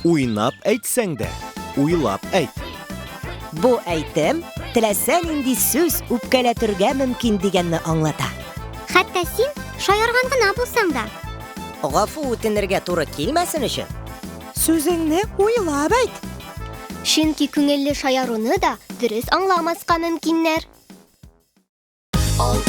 Уйнап әйтсәң дә, уйлап әйт. Бу әйтем теләсәң инде сүз үпкәләтергә мөмкин дигәнне аңлата. Хәтта син шаярган гына булсаң да. Гафу үтенергә туры килмәсен өчен сүзеңне уйлап әйт. Чөнки күңелле шаяруны да дөрес аңламаска мөмкиннәр. Алты